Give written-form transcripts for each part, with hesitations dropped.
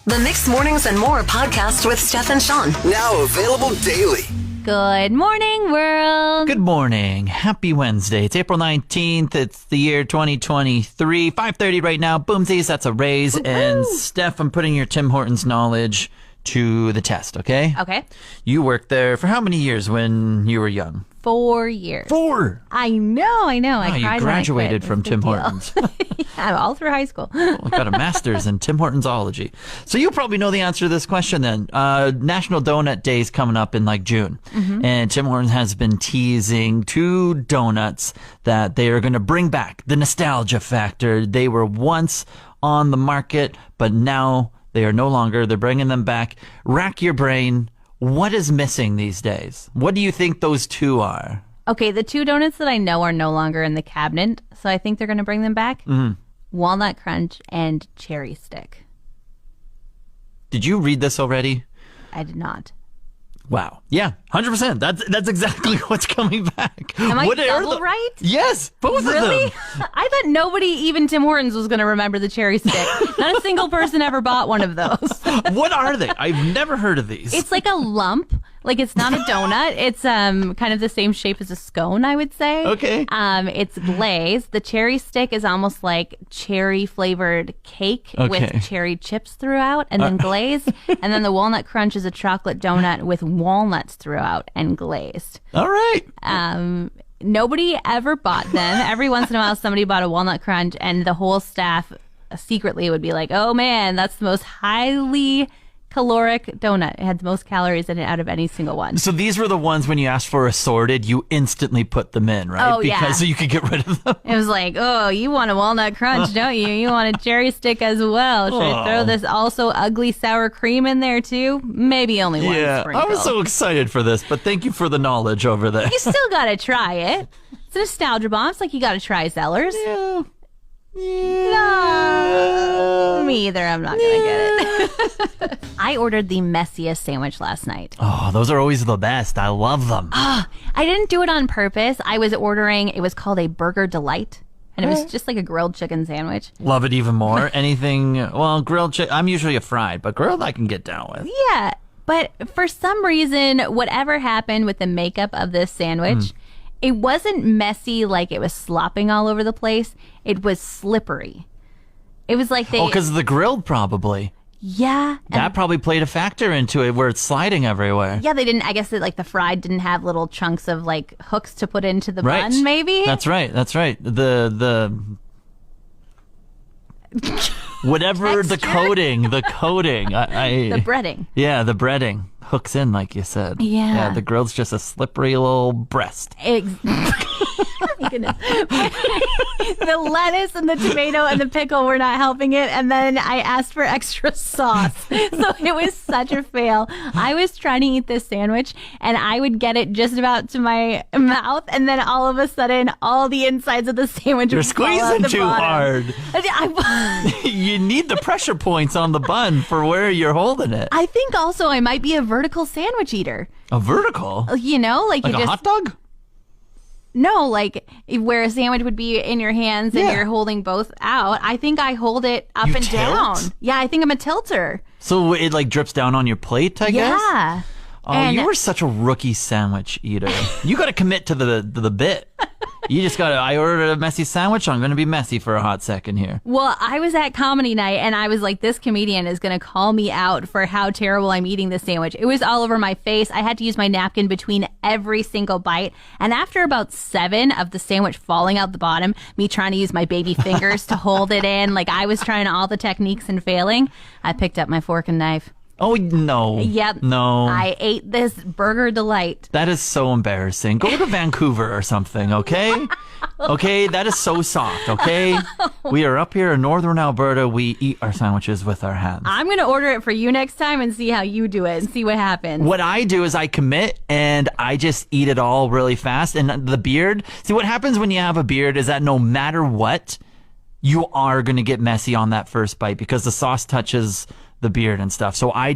The Mixed Mornings and More podcast with Steph and Shawn. Now available daily. Good morning, world. Good morning. Happy Wednesday. It's April 19th. It's the year 2023. 5:30 right now. Boomsies, that's a raise. Woo-hoo. And Steph, I'm putting your Tim Hortons knowledge to the test, okay? Okay. You worked there for how many years when you were young? 4 years. 4? I know. Oh, I you cried graduated when I quit. from It's a Tim big deal. Hortons. Yeah, all through high school. I got a master's in Tim Hortonsology. So you probably know the answer to this question then. National Donut Day is coming up in like June. Mm-hmm. And Tim Hortons has been teasing 2 donuts that they are going to bring back. The nostalgia factor. They were once on the market, but now they are no longer. They're bringing them back. Rack your brain. What is missing these days? What do you think those 2 are? Okay, the 2 donuts that I know are no longer in the cabinet, so I think they're going to bring them back. Mm-hmm. Walnut Crunch and Cherry Stick. Did you read this already? I did not. Wow. Yeah, 100%. That's exactly what's coming back. Am I What are double the- right? Yes, both Really? of them. I thought nobody, even Tim Hortons, was going to remember the Cherry Stick. Not a single person ever bought one of those. What are they? I've never heard of these. It's like a lump. Like, it's not a donut. It's kind of the same shape as a scone, I would say. Okay. It's glazed. The Cherry Stick is almost like cherry flavored cake Okay. with cherry chips throughout and then glazed. And then the Walnut Crunch is a chocolate donut with walnuts throughout and glazed. All right. Nobody ever bought them. Every once in a while, somebody bought a Walnut Crunch, and the whole staff secretly would be like, "Oh man, that's the most highly caloric donut. It had the most calories in it out of any single one." So these were the ones when you asked for assorted, you instantly put them in, right? Oh, yeah. Because so you could get rid of them. It was like, "Oh, you want a Walnut Crunch, don't you? You want a Cherry Stick as well. Should I throw this also ugly sour cream in there too? Maybe only one Yeah, sprinkle." I was so excited for this, but thank you for the knowledge over there. You still gotta try it. It's a nostalgia bomb. It's like you gotta try Zellers. Yeah. No, me either. I'm not gonna get it. I ordered the messiest sandwich last night. Oh, those are always the best. I love them. I didn't do it on purpose. I was ordering, it was called a Burger Delight. And it was just like a grilled chicken sandwich. Love it even more. Anything, well, grilled chicken, I'm usually a fried, but grilled I can get down with. Yeah. But for some reason, whatever happened with the makeup of this sandwich, it wasn't messy like it was slopping all over the place. It was slippery. It was like they... Oh, because of the grilled probably. Yeah. That probably played a factor into it where it's sliding everywhere. Yeah, they didn't, I guess like the fried didn't have little chunks of like hooks to put into the Right. bun, maybe? That's right. The whatever the coating. The breading. Yeah, the breading hooks in like you said. Yeah. The grilled's just a slippery little breast. My goodness. The lettuce and the tomato and the pickle were not helping it, and then I asked for extra sauce. So it was such a fail. I was trying to eat this sandwich, and I would get it just about to my mouth, and then all of a sudden, all the insides of the sandwich You're would fall out squeezing the too bottom. hard. You need the pressure points on the bun for where you're holding it. I think also I might be a vertical sandwich eater. A vertical? You know, like Like you a just... hot dog? No, like where a sandwich would be in your hands and Yeah. you're holding both out. I think I hold it up You and tilt? down. Yeah, I think I'm a tilter. So it like drips down on your plate, I guess? Yeah. Oh, And- you were such a rookie sandwich eater. You got to commit to the bit. You just got to, I ordered a messy sandwich. I'm going to be messy for a hot second here. Well, I was at comedy night and I was like, this comedian is going to call me out for how terrible I'm eating this sandwich. It was all over my face. I had to use my napkin between every single bite. And after about 7 of the sandwich falling out the bottom, me trying to use my baby fingers to hold it in, like I was trying all the techniques and failing, I picked up my fork and knife. Oh, no. Yep. No. I ate this Burger Delight. That is so embarrassing. Go to Vancouver or something, okay? Okay, that is so soft, okay? We are up here in northern Alberta. We eat our sandwiches with our hands. I'm going to order it for you next time and see how you do it and see what happens. What I do is I commit and I just eat it all really fast. And the beard, see what happens when you have a beard is that no matter what, you are going to get messy on that first bite because the sauce touches the beard and stuff. So I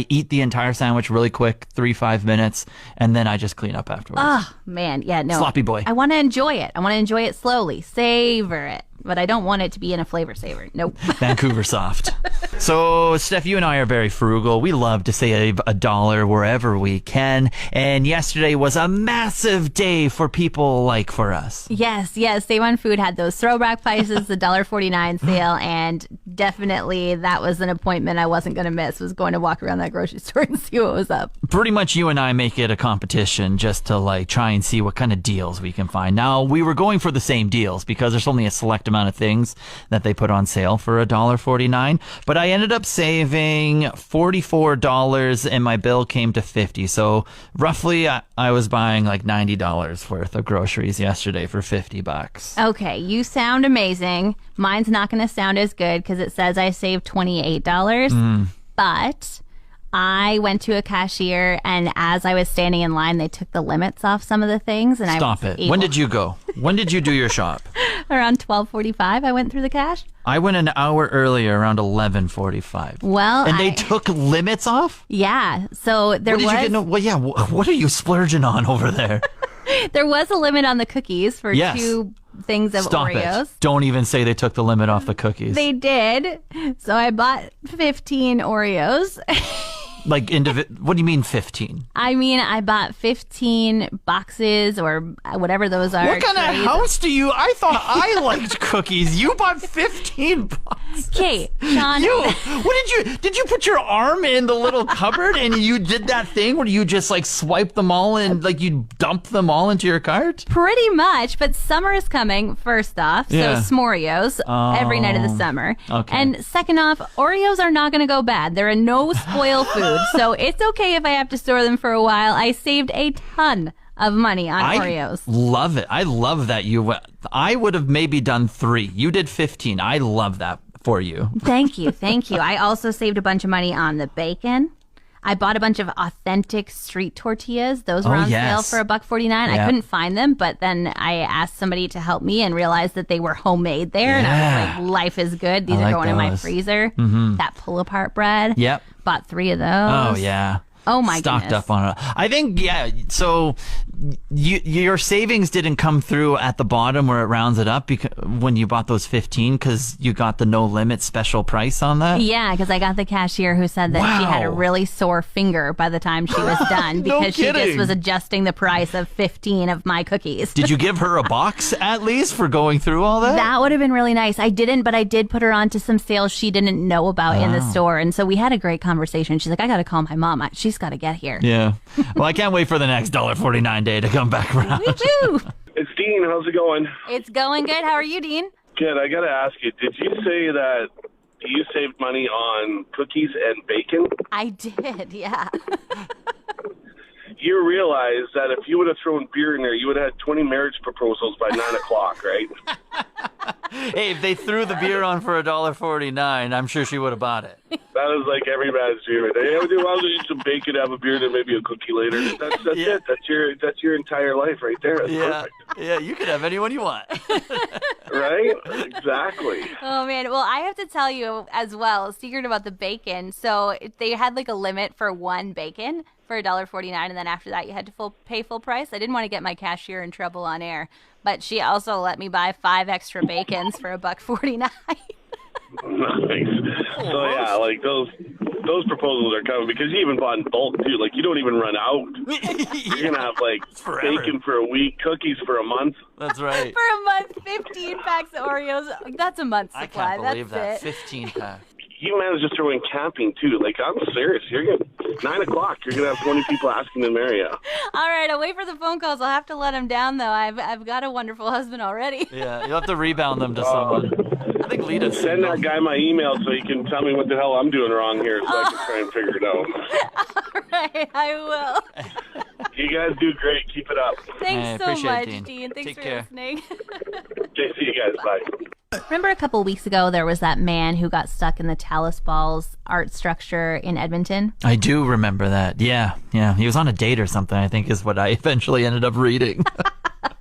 eat the entire sandwich really quick, 3-5 minutes, and then I just clean up afterwards. Oh, man. Yeah, no. Sloppy boy. I want to enjoy it. I want to enjoy it slowly. Savor it. But I don't want it to be in a flavor saver. Nope. Vancouver soft. So, Steph, you and I are very frugal. We love to save $1 wherever we can. And yesterday was a massive day for people like for us. Yes. Save on Food had those throwback prices, the $1.49 sale, and definitely that was an appointment I wasn't going to miss, was going to walk around that grocery store and see what was up. Pretty much you and I make it a competition just to like try and see what kind of deals we can find. Now, we were going for the same deals because there's only a select amount of things that they put on sale for $1.49, but I ended up saving $44 and my bill came to $50. So roughly I was buying like $90 worth of groceries yesterday for $50. Okay, you sound amazing. Mine's not going to sound as good because it says I saved $28, but I went to a cashier, and as I was standing in line, they took the limits off some of the things. And Stop it. When did you go? When did you do your shop? Around 12:45, I went through the cash. I went an hour earlier, around 11:45. Well, and they took limits off? Yeah. So there what are you splurging on over there? There was a limit on the cookies for 2 things of Stop Oreos. It. Don't even say they took the limit off the cookies. They did. So I bought 15 Oreos. Like, what do you mean 15? I mean, I bought 15 boxes or whatever those are. What kind of house do you... I thought I liked cookies. You bought 15 boxes. Okay, Shawn. Did you put your arm in the little cupboard and you did that thing where you just like swipe them all and like you dump them all into your cart? Pretty much, but summer is coming, first off. So s'moreos every night of the summer. Okay. And second off, Oreos are not going to go bad. They're a no-spoil food. So it's okay if I have to store them for a while. I saved a ton of money on Oreos. Love it. I love that I would have maybe done 3. You did 15. I love that for you. Thank you. I also saved a bunch of money on the bacon. I bought a bunch of authentic street tortillas. Those were on sale for $1.49. I couldn't find them, but then I asked somebody to help me and realized that they were homemade there. And I was like, life is good. These are going in my freezer. That pull-apart bread. Yep. Bought 3 of those. Oh, yeah. Oh, my Stocked goodness. up on it. I think, so your savings didn't come through at the bottom where it rounds it up when you bought those 15 because you got the no limit special price on that? Yeah, because I got the cashier who said that she had a really sore finger by the time she was done because she just was adjusting the price of 15 of my cookies. Did you give her a box at least for going through all that? That would have been really nice. I didn't, but I did put her on to some sales she didn't know about in the store. And so we had a great conversation. She's like, I got to call my mom. She's got to get here. Yeah. Well, I can't wait for the next $1.49 day to come back around. Woo-hoo! It's Dean. How's it going? It's going good. How are you, Dean? Good. I got to ask you, did you say that you saved money on cookies and bacon? I did, yeah. You realize that if you would have thrown beer in there, you would have had 20 marriage proposals by 9 o'clock, right? Hey, if they threw the beer on for $1.49, I'm sure she would have bought it. That is like every man's favorite. Hey, I'll just eat some bacon, have a beer, and maybe a cookie later. That's it. That's your entire life right there. That's perfect. Yeah, you can have anyone you want. Right? Exactly. Oh, man. Well, I have to tell you as well, a secret about the bacon. So they had like a limit for one bacon for $1.49, and then after that you had to pay full price. I didn't want to get my cashier in trouble on air, but she also let me buy 5 extra bacons for $1.49. Nice. So yeah, like those proposals are coming because you even bought in bulk too. Like you don't even run out. You're gonna have like bacon for a week, cookies for a month. That's right. For a month, 15 packs of Oreos. That's a month's supply. I can't believe That's that. it. 15 packs. You managed to throw in camping too. Like I'm serious. You're gonna 9 o'clock. You're gonna have 20 people asking to marry you. All right, I'll wait for the phone calls. I'll have to let them down though. I've got a wonderful husband already. Yeah, you'll have to rebound them to someone. I think Lita send that guy my email so he can tell me what the hell I'm doing wrong here, so I can try and figure it out. All right, I will. You guys do great. Keep it up. Thanks so much, Dean. Thanks Take for care. listening. Okay, see you guys. Bye. Remember a couple weeks ago, there was that man who got stuck in the Talus Balls art structure in Edmonton? I do remember that. Yeah. He was on a date or something, I think is what I eventually ended up reading.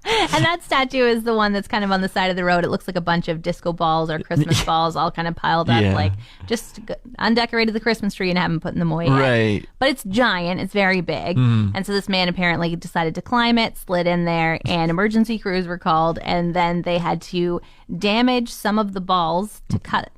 And that statue is the one that's kind of on the side of the road. It looks like a bunch of disco balls or Christmas balls all kind of piled up. Like, just undecorated the Christmas tree and haven't put in the away yet. Right. But it's giant. It's very big. And so this man apparently decided to climb it, slid in there, and emergency crews were called. And then they had to damage some of the balls to cut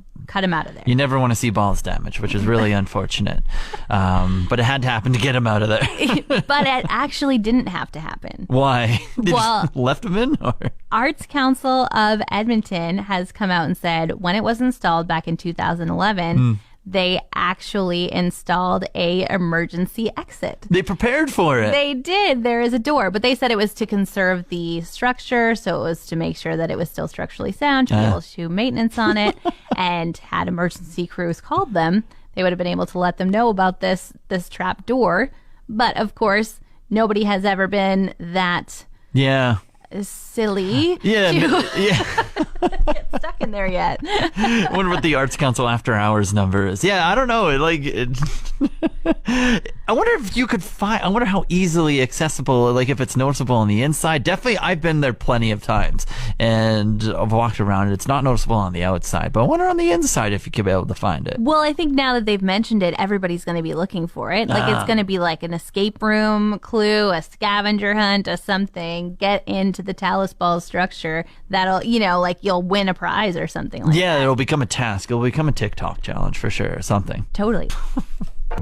him out of there. You never want to see balls damaged, which is really unfortunate. But it had to happen to get him out of there. But it actually didn't have to happen. Why? They Well, just left him in? Or? Arts Council of Edmonton has come out and said when it was installed back in 2011, they actually installed a emergency exit. They prepared for it. They did. There is a door, but they said it was to conserve the structure, so it was to make sure that it was still structurally sound, to be able to do maintenance on it, and had emergency crews called them, they would have been able to let them know about this trap door. But of course, nobody has ever been that silly to get stuck in there yet. I wonder what the Arts Council after hours number is. Yeah, I don't know. I wonder if you could find, I wonder how easily accessible, like if it's noticeable on the inside. Definitely, I've been there plenty of times and I've walked around it. It's not noticeable on the outside, but I wonder on the inside if you could be able to find it. Well, I think now that they've mentioned it, everybody's going to be looking for it. Like it's going to be like an escape room clue, a scavenger hunt, or something. Get into the Talus Ball structure. That'll, like you'll win a prize or something like that. Yeah, it'll become a task. It'll become a TikTok challenge for sure, or something. Totally.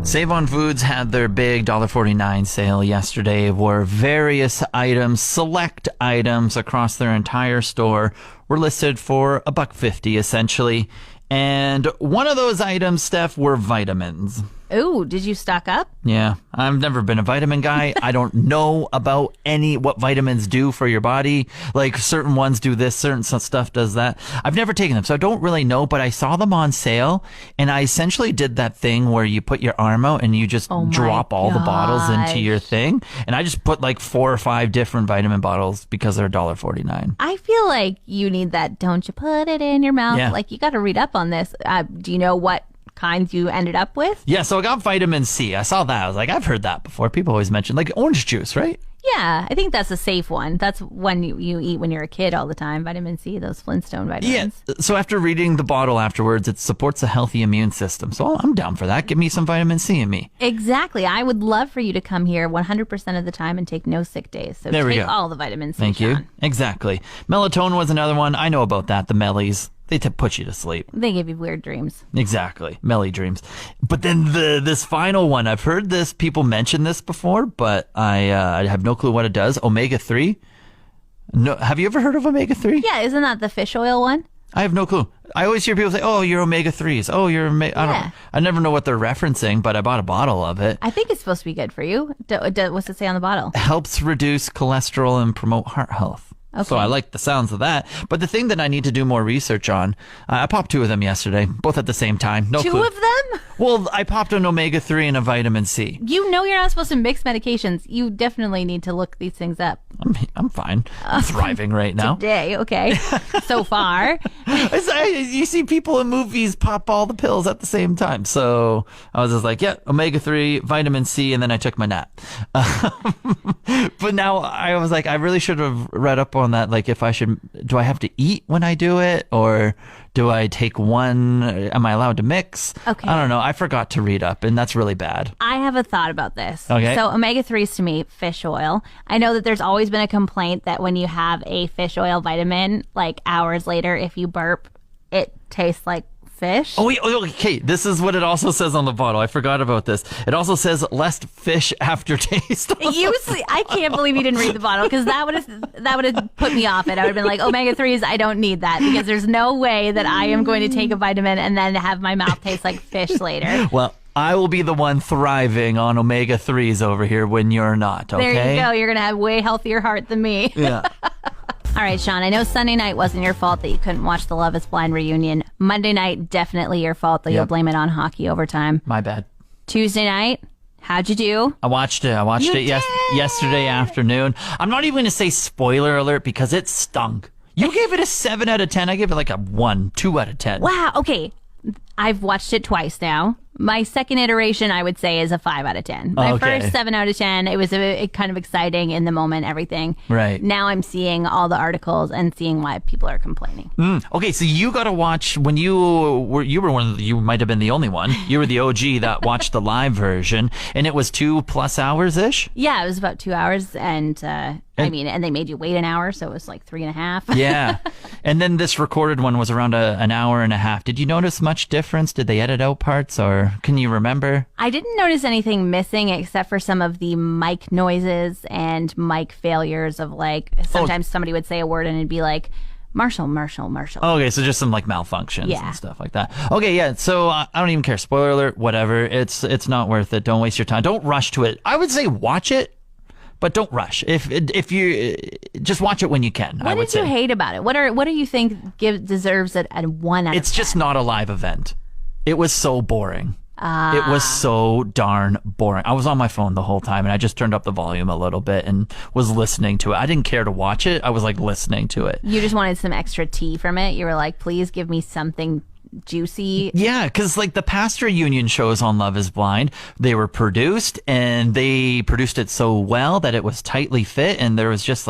Save On Foods had their big $1.49 sale yesterday where various items, select items across their entire store were listed for $1.50 essentially. And one of those items, Steph, were vitamins. Ooh, did you stock up? Yeah, I've never been a vitamin guy. I don't know about what vitamins do for your body. Like certain ones do this, certain stuff does that. I've never taken them, so I don't really know, but I saw them on sale and I essentially did that thing where you put your arm out and you just drop all the bottles into your thing. And I just put like 4 or 5 different vitamin bottles because they're $1.49. I feel like you need that. Don't you put it in your mouth? Yeah. Like you got to read up on this. Do you know what kinds you ended up with? Yeah, so I got vitamin C. I saw that. I was like, I've heard that before. People always mention like orange juice, right? Yeah, I think that's a safe one. That's one you eat when you're a kid all the time. Vitamin C, those Flintstone vitamins. Yeah. So after reading the bottle afterwards, it supports a healthy immune system. So I'm down for that. Give me some vitamin C in me. Exactly. I would love for you to come here 100% of the time and take no sick days. So there we take go. all the vitamin C. Thank you. Shawn. Exactly. Melatonin was another one. I know about that. The Mellies. They put you to sleep. They give you weird dreams. Exactly. Melly dreams. But then this final one, I've heard this, people mention this before, but I have no clue what it does. Omega-3? No, have you ever heard of omega-3? Yeah, isn't that the fish oil one? I have no clue. I always hear people say, oh, you're omega-3s. Oh, you're I never know what they're referencing, but I bought a bottle of it. I think it's supposed to be good for you. What's it say on the bottle? Helps reduce cholesterol and promote heart health. Okay. So I like the sounds of that. But the thing that I need to do more research on, I popped 2 of them yesterday, both at the same time. No 2 clue. of them? Well, I popped an omega-3 and a vitamin C. You know you're not supposed to mix medications. You definitely need to look these things up. I'm fine. I'm thriving right now. Today, okay. So far. You see people in movies pop all the pills at the same time. So I was just like, yeah, omega-3, vitamin C, and then I took my nap. But now I was like, I really should have read up on that. Like do I have to eat when I do it? Or do I take one? Am I allowed to mix? Okay. I don't know. I forgot to read up, and that's really bad. I have a thought about this. Okay. So omega-3s to me, fish oil. I know that there's always been a complaint that when you have a fish oil vitamin, like hours later, if you burp, it tastes like fish. Oh, wait, okay. This is what it also says on the bottle. I forgot about this. It also says less fish aftertaste. I can't believe you didn't read the bottle because that would have put me off it. I would have been like, omega-3s, I don't need that because there's no way that I am going to take a vitamin and then have my mouth taste like fish later. Well, I will be the one thriving on omega-3s over here when you're not, okay? There you go. You're going to have way healthier heart than me. Yeah. All right, Shawn, I know Sunday night wasn't your fault that you couldn't watch the Love is Blind reunion. Monday night, definitely your fault that you'll blame it on hockey overtime. My bad. Tuesday night, how'd you do? I watched it yesterday afternoon. I'm not even going to say spoiler alert because it stunk. You gave it a 7 out of 10. I gave it like a 2 out of 10. Wow, okay. I've watched it twice now. My second iteration, I would say, is a 5 out of 10. My first 7 out of 10, it was kind of exciting in the moment, everything. Right. Now I'm seeing all the articles and seeing why people are complaining. Okay, so you got to watch when you were one of you might have been the only one. You were the OG that watched the live version, and it was 2+ hours ish. Yeah, it was about 2 hours, and they made you wait an hour, so it was like 3.5. Yeah, and then this recorded one was around an hour and a half. Did you notice much difference? Did they edit out parts, or can you remember? I didn't notice anything missing except for some of the mic noises and mic failures of sometimes somebody would say a word and it'd be like, Marshall. Okay, so just some malfunctions and stuff like that. Okay, yeah, so I don't even care. Spoiler alert, whatever. It's not worth it. Don't waste your time. Don't rush to it. I would say watch it, but don't rush. If you just watch it when you can. What did you hate about it? What do you think deserves it at 1 out of 10? It's just not a live event. It was so boring. It was so darn boring. I was on my phone the whole time, and I just turned up the volume a little bit and was listening to it. I didn't care to watch it. I was listening to it. You just wanted some extra tea from it. You were like, please give me something juicy. Yeah, because the past reunion shows on Love is Blind, they were produced, and they produced it so well that it was tightly fit, and there was just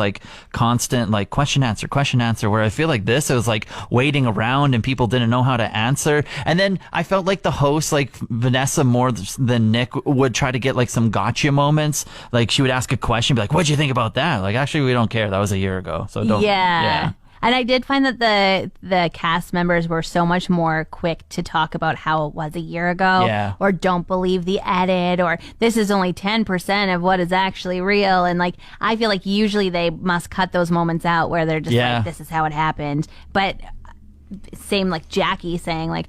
constant question answer, where I feel like this, it was waiting around and people didn't know how to answer. And then I felt like the host, Vanessa more than Nick, would try to get some gotcha moments. She would ask a question, be like, what'd you think about that? Actually, we don't care, that was a year ago, so don't. Yeah. And I did find that the cast members were so much more quick to talk about how it was a year ago, or don't believe the edit, or this is only 10% of what is actually real. And I feel like usually they must cut those moments out where they're just this is how it happened. But same Jackie saying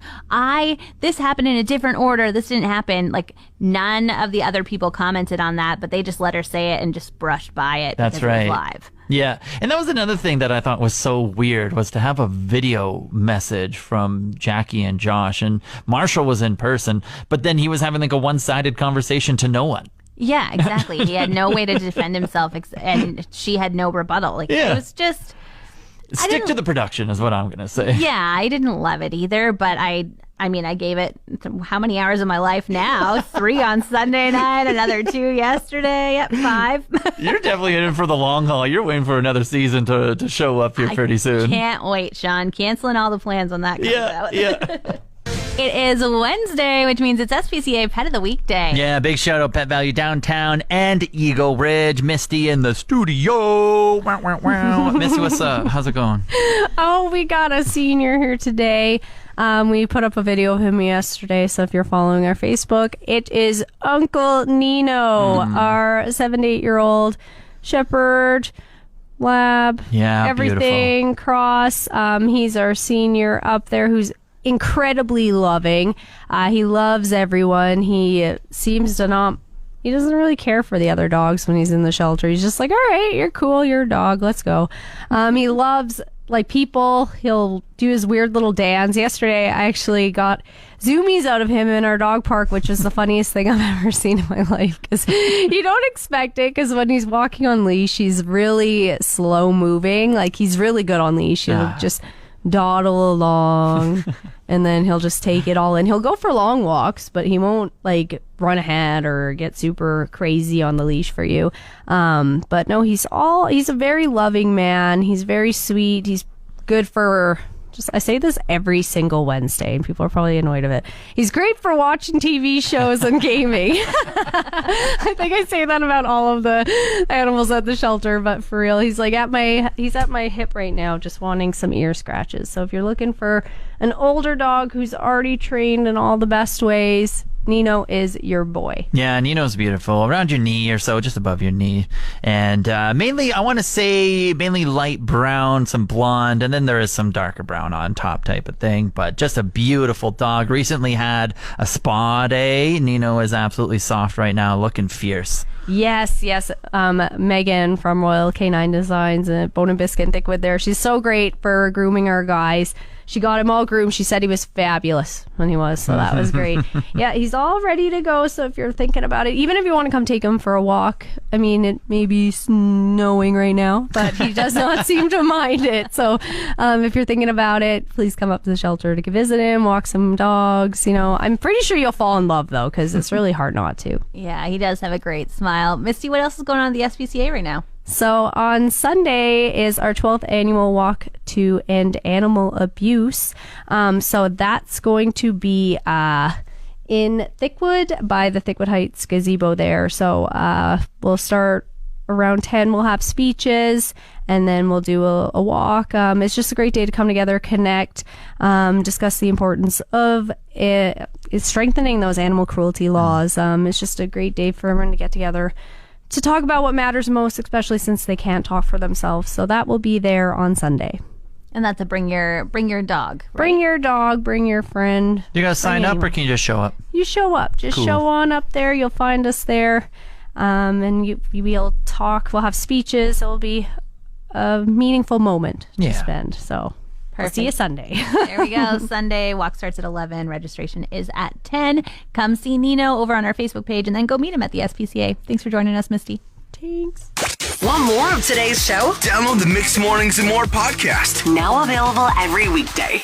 this happened in a different order, this didn't happen. None of the other people commented on that, but they just let her say it and just brushed by it. That's right. It was live. Yeah, and that was another thing that I thought was so weird, was to have a video message from Jackie and Josh, and Marshall was in person, but then he was having a one-sided conversation to no one. Yeah, exactly. He had no way to defend himself, and she had no rebuttal. It was just... Stick to the production is what I'm going to say. Yeah, I didn't love it either, but I gave it how many hours of my life now? 3 on Sunday night, another 2 yesterday, 5. You're definitely in it for the long haul. You're waiting for another season to show up here pretty soon. Can't wait, Shawn. Canceling all the plans on that comes out. Yeah. It is Wednesday, which means it's SPCA Pet of the Week Day. Yeah, big shout out Pet Value Downtown and Eagle Ridge. Misty in the studio. Wow, wow, wow. Misty, what's up? How's it going? Oh, we got a senior here today. We put up a video of him yesterday, so if you're following our Facebook, it is Uncle Nino, our 7 to 8-year-old shepherd, lab, everything, beautiful. Cross. He's our senior up there who's incredibly loving. He loves everyone. He seems to not... He doesn't really care for the other dogs when he's in the shelter. He's just all right, you're cool, you're a dog, let's go. He loves people. He'll do his weird little dance. Yesterday I actually got zoomies out of him in our dog park, which is the funniest thing I've ever seen in my life, because you don't expect it, because when he's walking on leash he's really slow moving. He's really good on leash. He'll just dawdle along and then he'll just take it all in. He'll go for long walks, but he won't run ahead or get super crazy on the leash for you. But no, he's a very loving man. He's very sweet. He's good for... I say this every single Wednesday, and people are probably annoyed of it. He's great for watching TV shows and gaming. I think I say that about all of the animals at the shelter, but for real, he's at my hip right now, just wanting some ear scratches. So if you're looking for an older dog who's already trained in all the best ways, Nino is your boy. Yeah, Nino's beautiful. Around your knee or so, just above your knee. And mainly, I want to say, mainly light brown, some blonde, and then there is some darker brown on top type of thing. But just a beautiful dog. Recently had a spa day. Nino is absolutely soft right now, looking fierce. Yes. Megan from Royal Canine Designs and Bone and Biscuit and Thickwood there. She's so great for grooming our guys. she got him all groomed. She said he was fabulous when he was, so that was great. Yeah, he's all ready to go. So if you're thinking about it, even if you want to come take him for a walk, I mean, it may be snowing right now, but he does not seem to mind it. So if you're thinking about it, please come up to the shelter to visit him, walk some dogs. You know, I'm pretty sure you'll fall in love though, because it's really hard not to. Yeah, he does have a great smile. Misty, what else is going on at the SPCA right now? So on Sunday is our 12th annual walk to end animal abuse. So that's going to be in Thickwood by the Thickwood Heights gazebo there. So we'll start around 10. We'll have speeches and then we'll do a walk. It's just a great day to come together, connect, discuss the importance of strengthening those animal cruelty laws. It's just a great day for everyone to get together to talk about what matters most, especially since they can't talk for themselves. So that will be there on Sunday. And that's a bring your dog. Right? Bring your dog, bring your friend. You got to sign up or can you just show up? You show up. Just show on up there. You'll find us there. And we'll talk. We'll have speeches. It'll be a meaningful moment to spend. So I'll see you Sunday. There we go. Sunday. Walk starts at 11. Registration is at 10. Come see Nino over on our Facebook page and then go meet him at the SPCA. Thanks for joining us, Misty. Thanks. Want more of today's show? Download the Mixed Mornings and More podcast. Now available every weekday.